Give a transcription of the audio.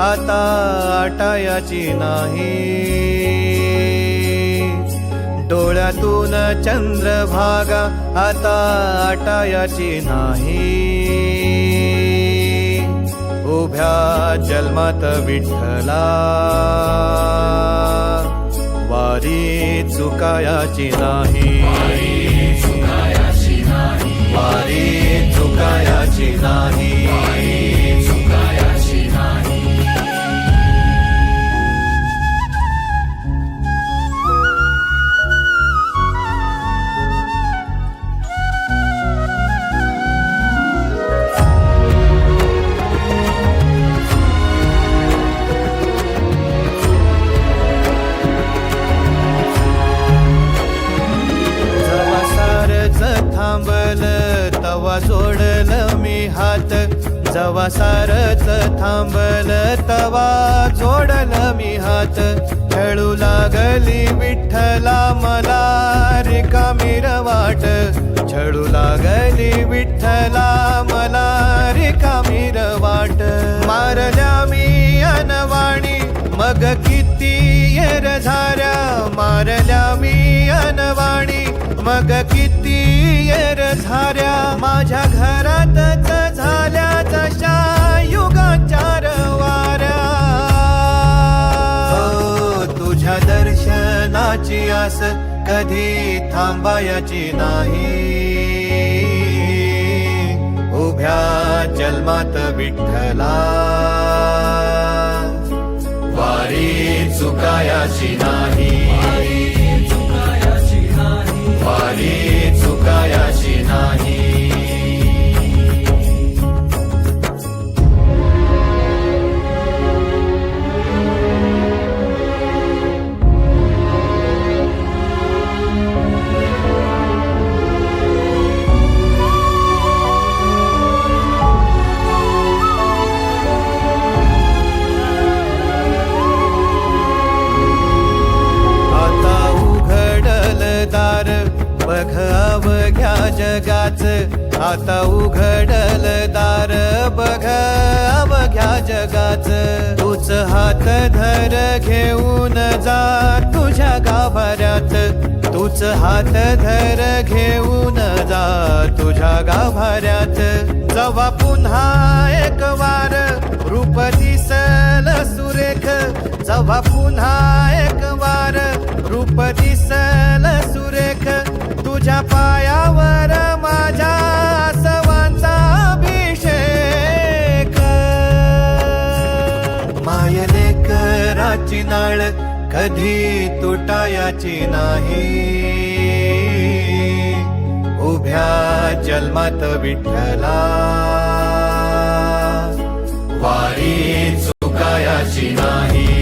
आता आटायाची नाही. डोळ्यातून चंद्रभागा आता आटायाची नाही. उभ्या जन्मात विठ्ठला वारी चुकायाची नाही. वारी चुकायाची नाही. तवा जोडलं मी हात. जवा सारच थांबल तवा जोडलं मी हात. खेळू लागली विठ्ठला मला रिकामी वाट. छळू लागली विठ्ठला मला रिकामी वाट. मारल्या मी अनवाणी मग किती येर झाल्या. मारल्या मी अनवाणी मग किती येर झाल्या. माझ्या घरातच झाल्या तशा युगाचार वाऱ्या. तुझ्या दर्शनाची आस कधी थांबायची नाही. उभ्या जन्मात विठ्ठला वारी चुकायाची नाही. वारी चुकायाची नाही. बघ अवघ्या जगाच. आता उघडल दार बघ अवघ्या जगाच. तूच हात धर घेऊन जा तुझ्या गाभाऱ्यात. तूच हात धर घेऊन जा तुझ्या गाभाऱ्यात. जवा पुन्हा एक वार रूप दिसल सुरेख. जवा पुन्हा एक वार रूप दिसल सुरेख. तुझ्या पायावर माझ्या सवांचा अभिषेक. मायले कराची नाळ कधी तुटायाची नाही. उभ्या जन्मात विठ्ठला वारी चुकायाची नाही.